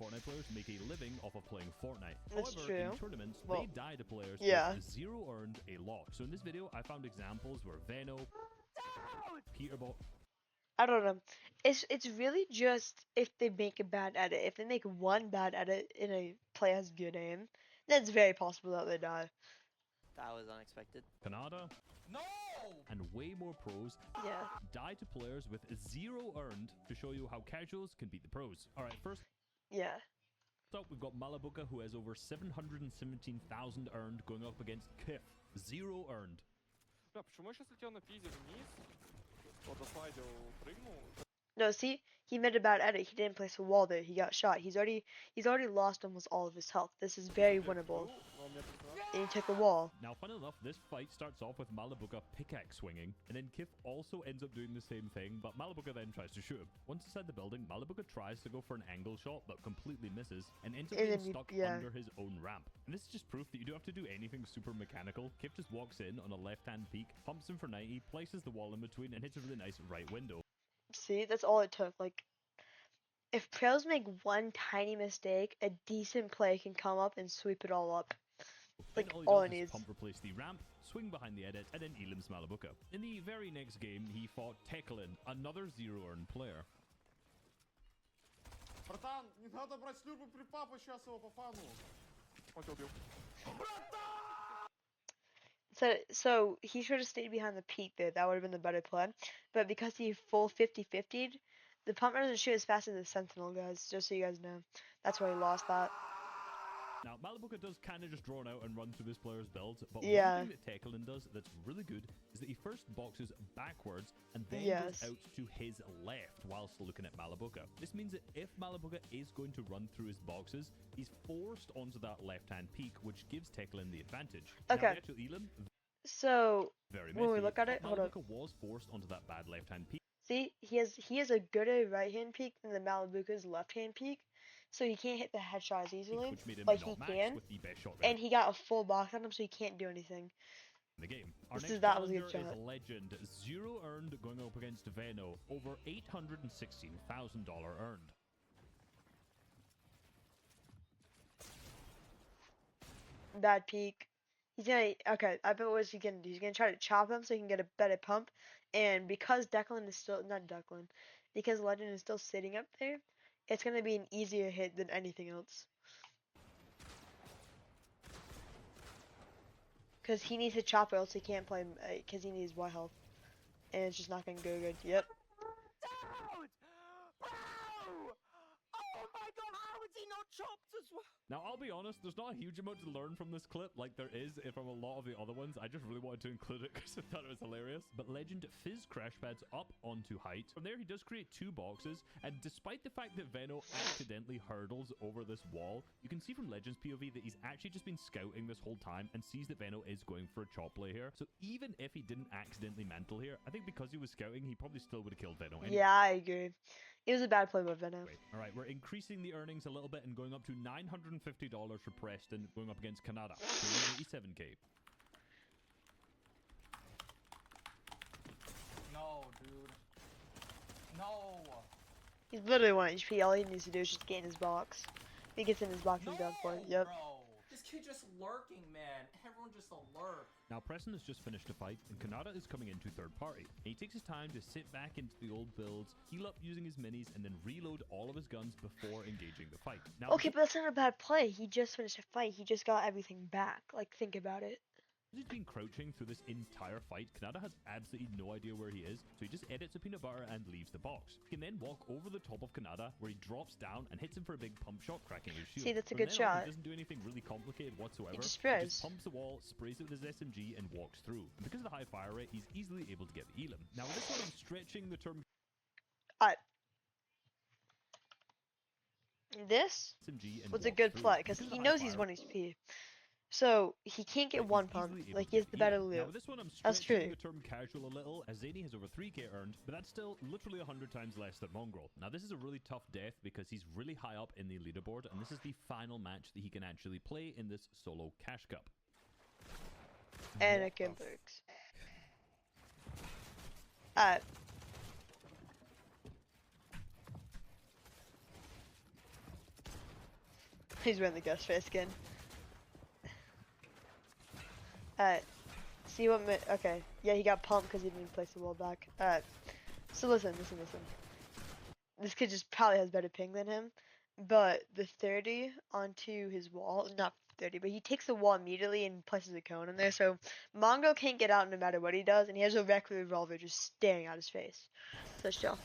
Fortnite players make a living off of playing Fortnite. That's However, true. in tournaments, Well, they die to players yeah. with 0 earned, a lot. So in this video, I found examples where Veno, Peterbot. I don't know. It's really just if they make a bad edit. If they make one bad edit in a play has good aim, then it's very possible that they die. That was unexpected. Canada, No! and way more pros Yeah. die to players with 0 earned to show you how casuals can beat the pros. All right, first Yeah. up, we've got Malabuka, who has over 717,000 earned, going up against Kif, 0 earned. Бля, почему я сейчас летел на пизе вниз? Водослайдил, прыгнул. No, see, he made a bad edit. He didn't place a wall there. He got shot. He's already lost almost all of his health. This is very winnable. And he took a wall. Now, fun enough, this fight starts off with Malabuka pickaxe swinging, and then Kif also ends up doing the same thing, but Malabuka then tries to shoot him. Once inside the building, Malabuka tries to go for an angle shot, but completely misses, and ends up getting stuck under his own ramp. And this is just proof that you don't have to do anything super mechanical. Kif just walks in on a left-hand peak, pumps him for 90, places the wall in between, and hits a really nice right window. See, that's all it took. Like, if pros make one tiny mistake, a decent play can come up and sweep it all up. Like, all it needs. Pump replace the ramp, swing behind the edit, and then Elam's Malabuka. In the very next game, he fought Teklin, another 0 earned player. Братан, не надо брать слюбы при папу, сейчас его по фану. Он тебя убил. So he should have stayed behind the peak there. That would have been the better play. But because he full 50-50'd, the pump doesn't shoot as fast as the Sentinel, guys. Just so you guys know. That's why he lost that. Now, Malabuka does kind of just drawn out and run through this player's build, but Yeah. one thing that Teklin does that's really good is that he first boxes backwards and then Yes. goes out to his left whilst looking at Malabuka. This means that if Malabuka is going to run through his boxes, he's forced onto that left-hand peak, which gives Teklin the advantage. Okay. Now, the actual Elam, So very when we messy, look at it, but hold on. Malabuka was forced onto that bad left-hand peak. See, he has a gooder right-hand peak than the Malabuka's left-hand peak, so he can't hit the headshot as easily, Which made him like not he matched can. with the best shot And he got a full box on him, so he can't do anything. in the game. Our This next is that was a challenger good is shot. Legend, 0 earned, going up against Veno, over $816,000 earned. Bad peak. He's gonna I bet what he's gonna do. He's gonna try to chop him so he can get a better pump. And because Declan is still because Legend is still sitting up there, it's gonna be an easier hit than anything else. Because he needs to chop or else he can't play. Because he needs white health, and it's just not gonna go good. Yep. Dude! Bro! Oh my god, how is he not chopped as well? Now, I'll be honest, there's not a huge amount to learn from this clip like there is from a lot of the other ones. I just really wanted to include it because I thought it was hilarious. But Legend fizz crash pads up onto height. From there, he does create 2 boxes, and despite the fact that Veno accidentally hurdles over this wall, you can see from Legend's POV that he's actually just been scouting this whole time and sees that Veno is going for a chop play here. So even if he didn't accidentally mental here, I think because he was scouting, he probably still would have killed Veno anyway. Yeah, I agree. It was a bad play by Venom. All right, we're increasing the earnings a little bit and going up to $950 for Preston, going up against Canada, 287k. No, dude. No! He's literally 1 HP. All he needs to do is just get in his box. If he gets in his box, he's done for it. Yep. Bro. This kid just lurking, man. Everyone just alert. Now, Preston has just finished a fight, and Kanata is coming into third party. And he takes his time to sit back into the old builds, heal up using his minis, and then reload all of his guns before engaging the fight. Now, Okay, but that's not a bad play. He just finished a fight. He just got everything back. Like, think about it. he's been crouching through this entire fight. Kanata has absolutely no idea where he is, so he just edits a peanut butter and leaves the box. He can then walk over the top of Kanata, where he drops down and hits him for a big pump shot, cracking his shield. See, that's a From good then on, shot. He doesn't do anything really complicated whatsoever. He just He sprays. just pumps the wall, sprays it with his SMG, and walks through. And because of the high fire rate, he's easily able to get the Elam. Now, with this one, I'm stretching the term This SMG and was a walks good through. play because Because of he the knows high he's fire 1 HP. So he can't get He's one pump. easily able Like to he has get the better Elam. Now, loot. with this one, I'm That's stretching true. the term casual a little, as Zany has over 3k earned, but that's still literally 100 times less than Mongrel. Now, this is a really tough death because he's really high up in the leaderboard, and this is the final match that he can actually play in this solo cash cup. And What it can the works. Alright. He's wearing the ghost face skin. Alright. See what okay. Yeah, he got pumped because he didn't place the wall back. Alright. So listen. This kid just probably has better ping than him. But the 30 onto his wall, not 30, but he takes the wall immediately and places a cone in there. So Mongo can't get out no matter what he does, and he has a rec revolver just staring at his face. So chill.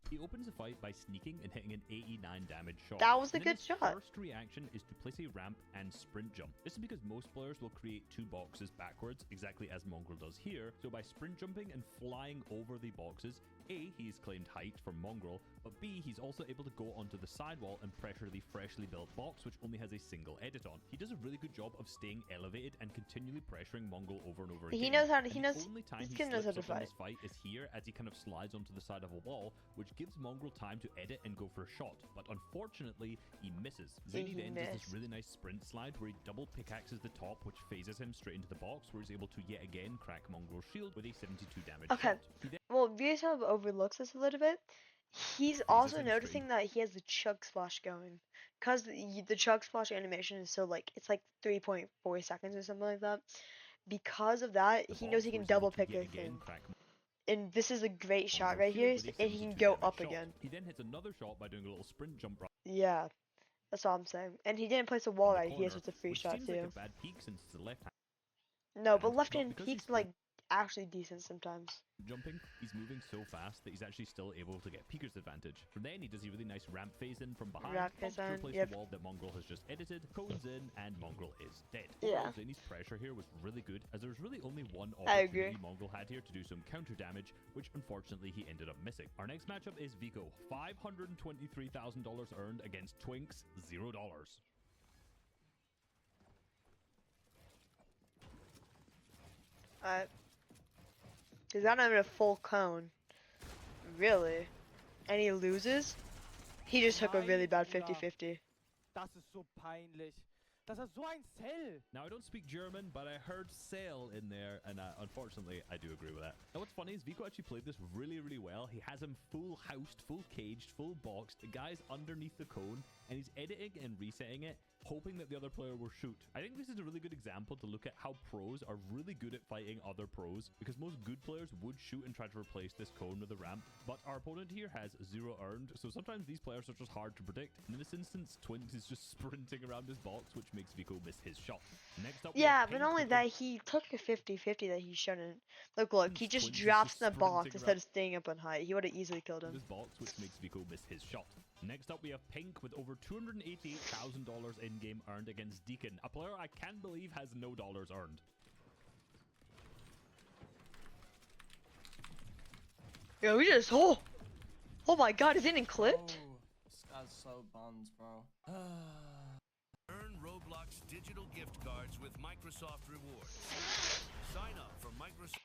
He opens the fight by sneaking and hitting an 89 damage shot. That was a And then good his shot. First reaction is to place a ramp and sprint jump. This is because most players will create two boxes backwards, exactly as Mongrel does here. So by sprint jumping and flying over the boxes, A, he's claimed height from Mongrel, but B, he's also able to go onto the sidewall and pressure the freshly built box, which only has a single edit on. He does a really good job of staying elevated and continually pressuring Mongrel over and over again. He knows how to. The only time This he kid knows how slips to up in fight. this fight is here, as he kind of slides onto the side of a wall, which gives Mongrel time to edit and go for a shot. But unfortunately, he misses. Zany then does this really nice sprint slide where he double pickaxes the top, which phases him straight into the box, where he's able to yet again crack Mongrel's shield with a 72 damage Okay. shot. He then Well, VSL overlooks this a little bit. He's also noticing that he has the chug splash going, cause the chug splash animation is so like it's like 3.4 seconds or something like that. Because of that, the he box knows he where can he's able double to pick yet this again thing. crack And this is a great shot Mongrel's right shield here, with a and he can 72 go damage up shot. again. He then hits another shot by doing a little sprint jump right Yeah, that's all I'm saying. And he didn't place the wall in the right here, so corner, it's a free which shot seems too. like a bad peak since it's a left hand. No, but But left-hand because peek's he's like actually decent sometimes. jumping, he's moving so fast that he's actually still able to get Peeker's advantage. From then, he does a really nice ramp phase in from behind, Ramp pumps phase to in, replace yep. the wall that Mongrel has just edited, cones in, and Mongrel is dead. Yeah. Overall, Zany's pressure here was really good, as there was really only one I agree. opportunity Mongrel had here to do some counter damage, which unfortunately he ended up missing. Our next matchup is Vico, $523,000 earned against Twinks, $0. He's not even a full cone. Really? And he loses? He just took a really Nein, bad Bruder. 50-50. Das ist so peinlich. Das ist so ein Cell. Now, I don't speak German, but I heard sail in there, and unfortunately, I do agree with that. Now, what's funny is Vico actually played this really, really well. He has him full housed, full caged, full boxed. The guy's underneath the cone, and he's editing and resetting it, hoping that the other player will shoot. I think this is a really good example to look at how pros are really good at fighting other pros, because most good players would shoot and try to replace this cone with a ramp, but our opponent here has 0 earned, so sometimes these players are just hard to predict. And in this instance, Twinks is just sprinting around his box, which makes Vico miss his shot. Next up, we Yeah, have but Pink not only with that, he took a 50-50 that he shouldn't. Look, he Twins just is drops just in the box sprinting instead around. of staying up on height. He would have easily killed him. His box, which makes Vico miss his shot. Next up, we have Pink with over $288,000 in-game earned against Deacon, a player I can't believe has no dollars earned. Yo, we just oh my god, is it in clipped? Oh, this guy's so buns, bro. Earn Roblox digital gift cards with Microsoft Rewards. Sign up for Microsoft.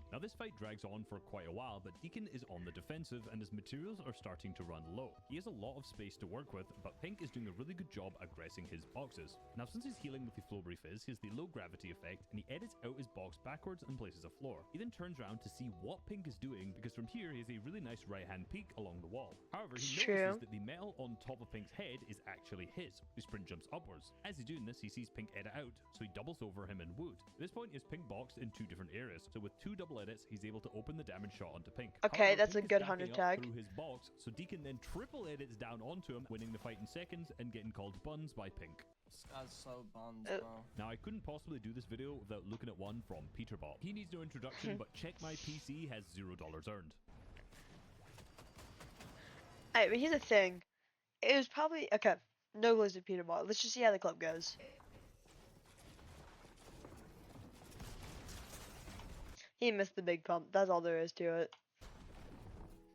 Now this fight drags on for quite a while, but Deacon is on the defensive and his materials are starting to run low. He has a lot of space to work with, but Pink is doing a really good job aggressing his boxes. Now since he's healing with the Flowberry Fizz, he has the low gravity effect and he edits out his box backwards and places a floor. He then turns around to see what Pink is doing, because from here he has a really nice right hand peek along the wall. However, he notices that the metal on top of Pink's head is actually his. The sprint jumps upwards. As he's doing this, he sees Pink edit out, so he doubles over him and wood. At this point, is Pink boxed in 2 different areas, so with 2 double edits, he's able to open the damage shot onto Pink. Okay, However, that's a Pink is good backing 100 up tag. through his box, so Deacon then triple edits down onto him, winning the fight in seconds and getting called buns by Pink. This guy's so buns, Uh, bro. Now, I couldn't possibly do this video without looking at one from Peterbot. He needs no introduction, but Check My PC has $0 earned. Alright, but here's the thing. It was probably okay. No Blizzard Peterbot. Let's just see how the clip goes. He missed the big pump. That's all there is to it.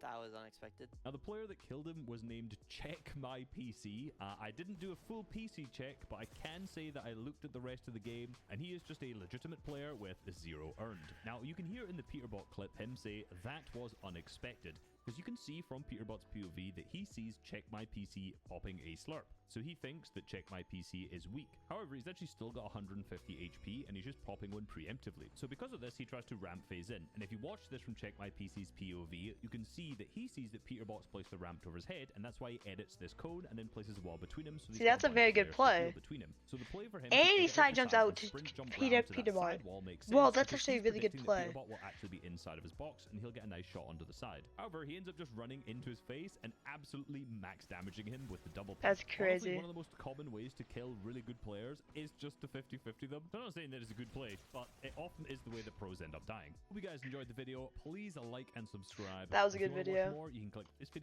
That was unexpected. Now, the player that killed him was named Check My PC. I didn't do a full PC check, but I can say that I looked at the rest of the game, and he is just a legitimate player with 0 earned. Now, you can hear in the Peterbot clip him say, "That was unexpected." because you can see from Peterbot's POV that he sees Check My PC popping a slurp. So he thinks that Check My PC is weak. However, he's actually still got 150 HP and he's just popping one preemptively. So because of this, he tries to ramp phase in. And if you watch this from Check My PC's POV, you can see that he sees that Peterbot's placed the ramp over his head, and that's why he edits this code and then places a wall between him. So See, that's a very good play. Between him. So the play for him And to he get side off the jumps side out and to sprint jump Peter- round to that Peterbot. side wall makes Well, sense that's because actually a he's really good predicting that play. Peterbot will actually be inside of his box and he'll get a nice shot onto the side. However, he ends up just running into his face and absolutely max damaging him with the double pump. That's Honestly, crazy. one of the most common ways to kill really good players is just to 50-50 them. So I'm not saying that it's a good play, but it often is the way that pros end up dying. Hope you guys enjoyed the video. Please like and subscribe. That was a If you good wanna watch video. more, you can click this video